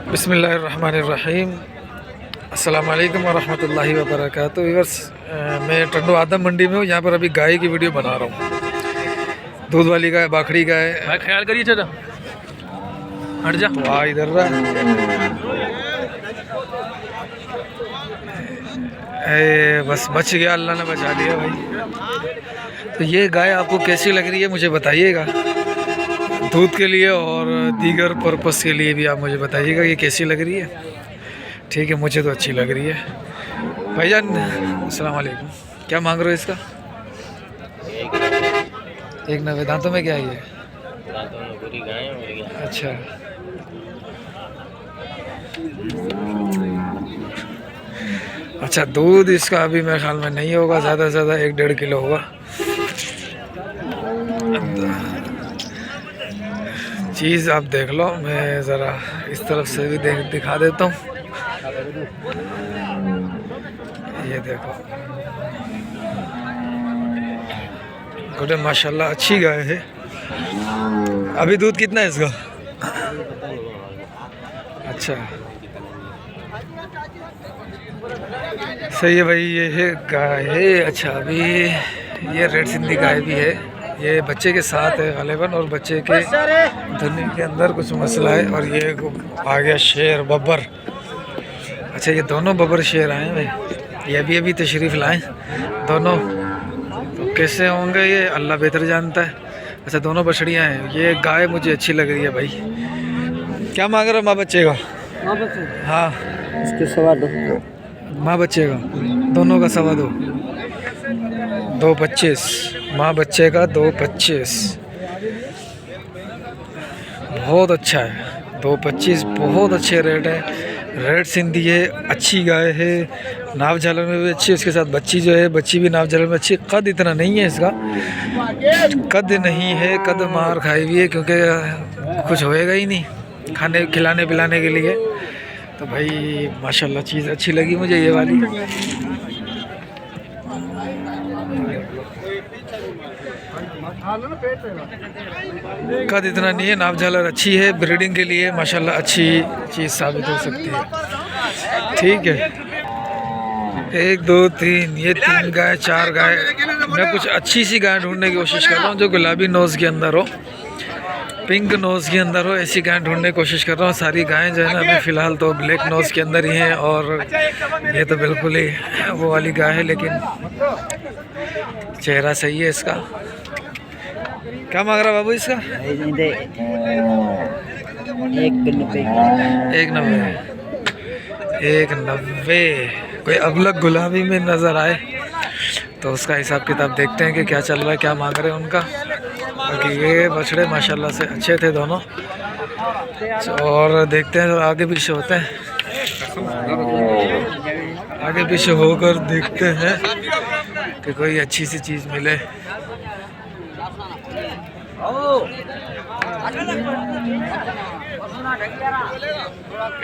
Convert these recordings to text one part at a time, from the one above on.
बिस्मिल्लाहिर्रहमानिर्रहीम। अस्सलाम वालेकुम वरहमतुल्लाहि वबरकातुहू। व्यूअर्स, मैं टंडो आदम मंडी में हूँ। यहाँ पर अभी गाय की वीडियो बना रहा हूँ। दूध वाली गाय, बाखड़ी गाय। भाई ख्याल करिए चाचा, हट जा। वाह, इधर रहा। बस बच गया, अल्लाह ने बचा लिया भाई। तो ये गाय आपको कैसी लग रही है मुझे बताइएगा। दूध के लिए और दीगर पर्पस के लिए भी आप मुझे बताइएगा कि कैसी लग रही है। ठीक है, मुझे तो अच्छी लग रही है। भाईजान अस्सलाम वालेकुम, क्या मांग रहे हो इसका? 190। दांतों में क्या है ये? दांतों में पूरी गाय है। अच्छा, अच्छा। दूध इसका अभी मेरे ख्याल में नहीं होगा, ज़्यादा से ज़्यादा 1-1.5 किलो होगा। चीज़ आप देख लो, मैं ज़रा इस तरफ से भी दिखा देता हूँ। ये देखो, गुड, माशाल्लाह अच्छी गाय है। अभी दूध कितना है इसका? अच्छा, सही है भाई। ये है गाय है। अच्छा, अभी ये रेड सिंधी गाय भी है। ये बच्चे के साथ है गालिबन, और बच्चे के धुनी के अंदर कुछ मसला है। और ये आ गया शेर बब्बर। अच्छा, ये दोनों बब्बर शेर आए हैं। ये अभी तशरीफ़ लाएं दोनों। तो कैसे होंगे ये अल्लाह बेहतर जानता है। अच्छा, दोनों बछड़ियाँ हैं। ये गाय मुझे अच्छी लग रही है भाई। क्या मांग रहे हो माँ बच्चे का? हाँ, इसके सवा दो। माँ बच्चे का दोनों का 2.25। 2.25 माँ बच्चे का, 2.25 बहुत अच्छा है। 2.25 बहुत अच्छे रेट है। रेड सिंधी है, अच्छी गाय है, नाव झालर में भी अच्छी। उसके साथ बच्ची जो है, बच्ची भी नाव झालर में अच्छी। कद इतना नहीं है इसका, कद नहीं है, कद मार खाई हुई है, क्योंकि कुछ होएगा ही नहीं खाने खिलाने पिलाने के लिए। तो भाई माशाल्लाह चीज़ अच्छी लगी मुझे ये वाली। कद इतना नहीं है, नाप झालर अच्छी है, ब्रीडिंग के लिए माशाल्लाह अच्छी चीज़ साबित हो सकती है। ठीक है, 1 2 3, ये 3 गाय 4 गाय। मैं कुछ अच्छी सी गाय ढूंढने की कोशिश कर रहा हूँ जो गुलाबी नोज़ के अंदर हो, पिंक नोज़ के अंदर हो, ऐसी गाय ढूंढने की कोशिश कर रहा हूँ। सारी गायें जो है ना अभी फ़िलहाल तो ब्लैक नोज़ के अंदर ही हैं, और ये तो बिल्कुल ही वो वाली गाय है, लेकिन चेहरा सही है इसका। क्या मांग रहा बाबू इसका? 190। कोई अबलग गुलाबी में नज़र आए तो उसका हिसाब किताब देखते हैं कि क्या चल रहा है, क्या मांग रहे हैं उनका। बाकी ये बछड़े माशाल्लाह से अच्छे थे दोनों। और देखते हैं, तो आगे पीछे होते हैं, आगे पीछे होकर देखते हैं कि कोई अच्छी सी चीज़ मिले।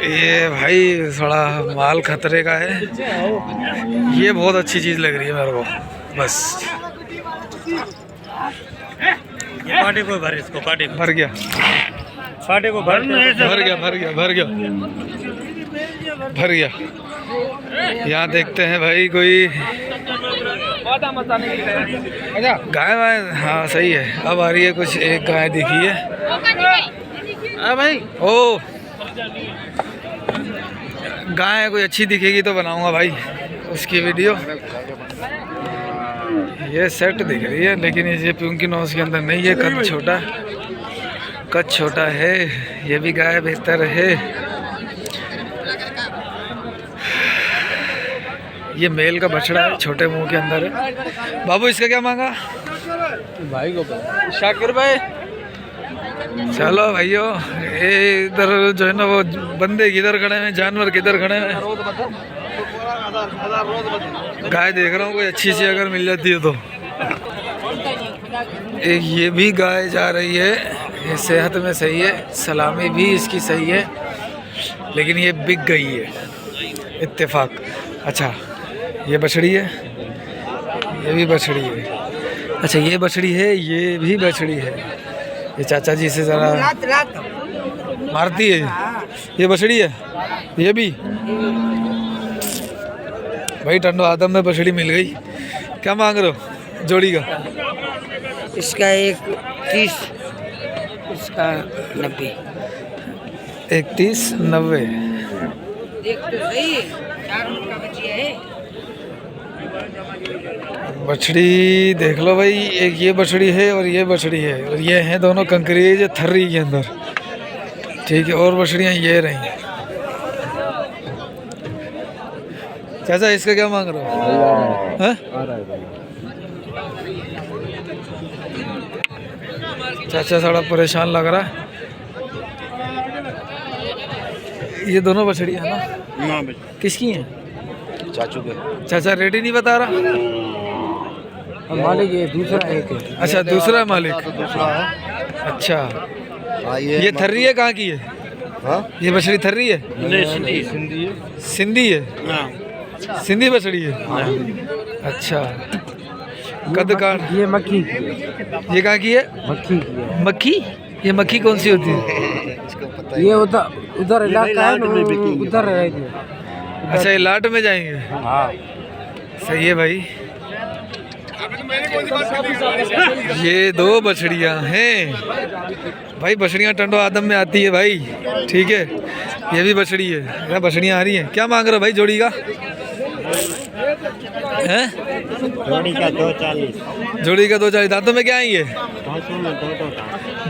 ये भाई थोड़ा माल खतरे का है। ये बहुत अच्छी चीज़ लग रही है मेरे को। बस पाटे को भर, इसको पाटे को भर गया, पाटे को भर भर गया, भर गया, भर गया, भर गया। यहाँ देखते हैं भाई कोई गाय वाय। हाँ सही है, अब आ रही है कुछ। एक गाय दिखी है। हाँ भाई, ओ गाय कोई अच्छी दिखेगी तो बनाऊंगा भाई उसकी वीडियो। ये सेट दिख रही है, लेकिन ये पिंकी नोज़ के अंदर नहीं है। कद छोटा, कद छोटा है। ये भी गाय बेहतर है। ये मेल का बछड़ा है, छोटे मुंह के अंदर है। बाबू इसका क्या मांगा? भाई को शाकिर भाई। चलो भाइयों, ये इधर जो है ना वो बंदे किधर खड़े हैं, जानवर किधर खड़े हैं। गाय देख रहा हूँ, कोई अच्छी सी अगर मिल जाती है तो। एक ये भी गाय जा रही है, ये सेहत में सही है, सलामी भी इसकी सही है, लेकिन ये बिक गई है इत्तेफाक। अच्छा, ये बछड़ी है, ये भी बछड़ी है। अच्छा, ये बछड़ी है, ये भी बछड़ी है। ये चाचा जी से ज़रा मारती है ये बछड़ी है ये भी। भाई टंडो आदम में बछड़ी मिल गई। क्या मांग रहे हो जोड़ी का? इसका 1.30, इसका 90। 31,90। देख तो सही 4 मिनट का बच्ची है। बछड़ी देख लो भाई, एक ये बछड़ी है और ये बछड़ी है, और ये हैं दोनों कंकरेज थर्री के अंदर, ठीक है। और बछड़ियाँ ये रही। चाचा इसका क्या मांग रहे हो? हाँ? चाचा थोड़ा परेशान लग रहा है। ये दोनों बछड़ियाँ है ना? किसकी हैं? चाचू के। चाचा रेट ही नहीं बता रहा। मालिक ये दूसरा एक है। अच्छा दूसरा मालिक। दूसरा है। अच्छा ये थर्री है, कहाँ की है? हाँ? ये बछड़ी थर्री है? नहीं, सिंधी है। सिंधी है? हाँ। सिंधी बछड़ी है। अच्छा कद का ये मक्खी, ये कहाँ की है? मक्खी मक्खी? ये मक्खी कौन सी होती है? ये उधर इलाका है, उधर रहेगी। अच्छा ये लाट में जाएंगे। हाँ सही है भाई। ये दो बछड़ियाँ हैं भाई। बछड़ियाँ टंडो आदम में आती है भाई, ठीक है। ये भी बछड़ी है। क्या बछड़ियाँ आ रही हैं? क्या मांग रहे हो भाई जोड़ी का? हैं? जोड़ी का 240। जोड़ी का 240। दांतों में क्या है ये?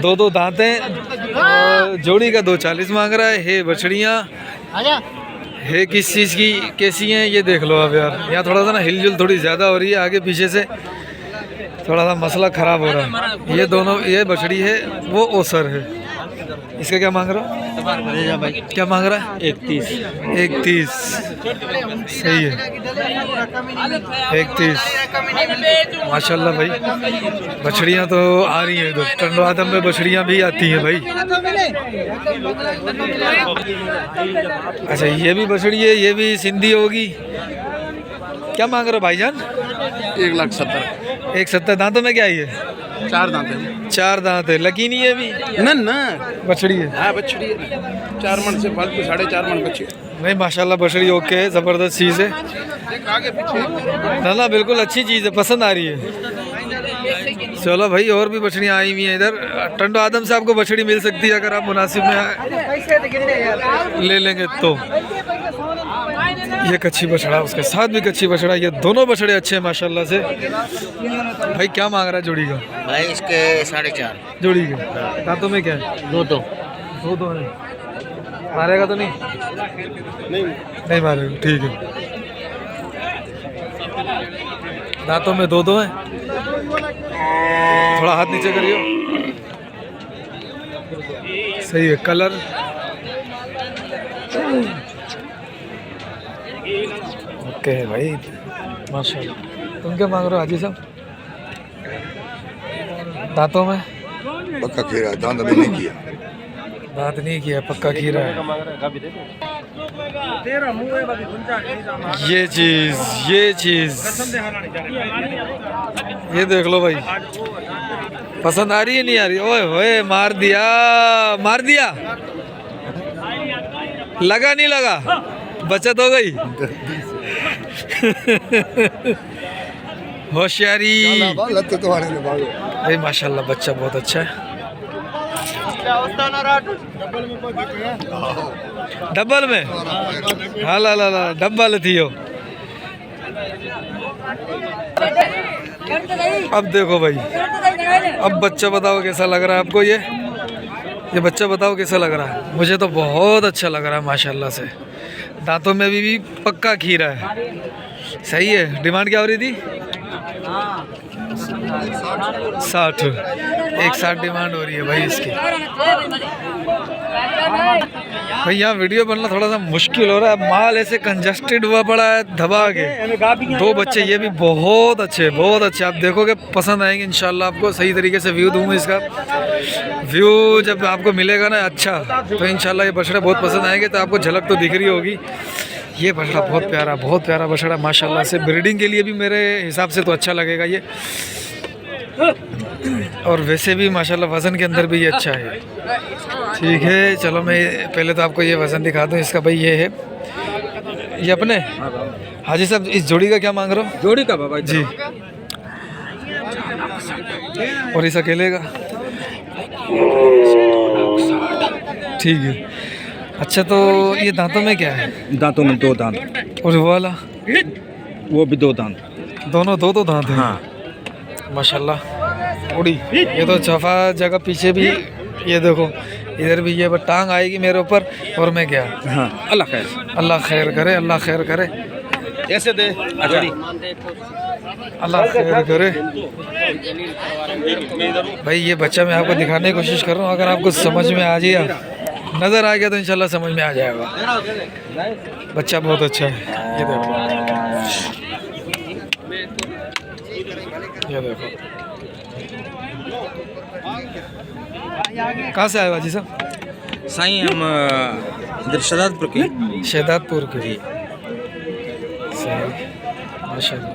दो दांत हैं और जोड़ी का 240 मांग रहा है। हे बछड़ियाँ है किस चीज़ की कैसी हैं ये देख लो अब यार। यहाँ थोड़ा सा ना हिलजुल थोड़ी ज़्यादा हो रही है, आगे पीछे से थोड़ा सा मसला ख़राब हो रहा है। ये दोनों, ये बछड़ी है वो ओसर है। इसका क्या मांग रहा हो? क्या मांग रहा है? 31। सही है 31। माशाल्लाह भाई बछड़ियाँ तो आ रही हैं इधर। टंडो आदम में बछड़ियाँ भी आती हैं भाई। अच्छा ये भी बछड़ी है, ये भी सिंधी होगी। क्या मांग रहे हो भाईजान? 1,70,000। 170। दांतों में क्या है ये? 4 दांत है। 4 दांत है। लकी नहीं है अभी? ना बछड़ी है। हाँ बछड़ी है। 4 मन से फालतू 4.5 मन बच्ची। नहीं माशाल्लाह बछड़ी ओके है, ज़बरदस्त चीज़ है। आगे पीछे ना बिल्कुल अच्छी चीज़ है, पसंद आ रही है। चलो भाई और भी बछड़ियाँ आई हुई हैं इधर। टंडो आदम से आपको बछड़ी मिल सकती है अगर आप मुनासिब में ले लेंगे तो। ये कच्ची बछड़ा, उसके साथ भी कच्ची बछड़ा। ये दोनों बछड़े अच्छे हैं माशाल्लाह से। भाई क्या मांग रहा है जोड़ी का? भाई इसके 4.5 जोड़ी का। दांतों में क्या है? 2 है। मारेगा तो नहीं? नहीं मारेगा, ठीक है। दांतों में 2 हैं। थोड़ा हाथ नीचे करियो। सही है। कलर ओके है भाई माशाल्लाह। तुम क्या मांग रहे हो हाजी साहब? दांतों में पक्का खीरा, दांत अभी नहीं किया। दांत नहीं किया, पक्का खीरा है। ये चीज़ ये देख लो भाई। पसंद आ रही है नहीं आ रही? ओए होए मार दिया। लगा नहीं लगा? बचत हो गई। होशियारी भाई माशाल्लाह। बच्चा बहुत अच्छा है। डबल में हाला डबल थी हो। अब देखो भाई, अब बच्चा बताओ कैसा लग रहा है आपको? ये बच्चा बताओ कैसा लग रहा है? मुझे तो बहुत अच्छा लग रहा है माशाल्लाह से। दांतों में भी पक्का खीरा है। सही है। डिमांड क्या हो रही थी? 60। 160 डिमांड हो रही है भाई इसकी। भाई यहाँ वीडियो बनना थोड़ा सा मुश्किल हो रहा है। माल ऐसे कंजस्टेड हुआ पड़ा है दबा के। 2 बच्चे ये भी बहुत अच्छे आप देखोगे पसंद आएंगे इंशाल्लाह आपको। सही तरीके से व्यू दूंगा इसका। व्यू जब आपको मिलेगा ना अच्छा, तो इंशाल्लाह ये बछड़े बहुत पसंद आएंगे। तो आपको झलक तो दिख रही होगी। ये बछड़ा बहुत प्यारा बछड़ा माशाल्लाह से। ब्रीडिंग के लिए भी मेरे हिसाब से तो अच्छा लगेगा ये। और वैसे भी माशाल्लाह वज़न के अंदर भी ये अच्छा है। ठीक है, चलो मैं पहले तो आपको ये वज़न दिखा दूँ इसका। भाई ये है, ये अपने हाजी साहब इस जोड़ी का क्या मांग रहे हो? जोड़ी का बाबा जी। और इस अकेले का? ठीक है। अच्छा, तो ये दांतों में क्या है? दांतों में 2 दांत, और वो वाला? वो भी 2 दांत। दोनों दो दांत हैं। हाँ। माशाल्लाह। उड़ी ये तो चफा जगह पीछे भी, ये देखो इधर भी ये टांग आएगी मेरे ऊपर और मैं क्या। हाँ, अल्लाह खैर। अल्लाह खैर करे, अल्लाह खैर करे, ऐसे दे जोड़ी। अल्लाह खैर करे। भाई ये बच्चा मैं आपको दिखाने की कोशिश कर रहा हूँ, अगर आपको समझ में आ गया, नज़र आ गया तो इंशाल्लाह समझ में आ जाएगा। बच्चा बहुत अच्छा है। ये देखो, ये देखो। कहाँ से आए बाजी साहब? साईं हम इधर शहजादपुर के। शहजादपुर के। सही, माशाल्लाह।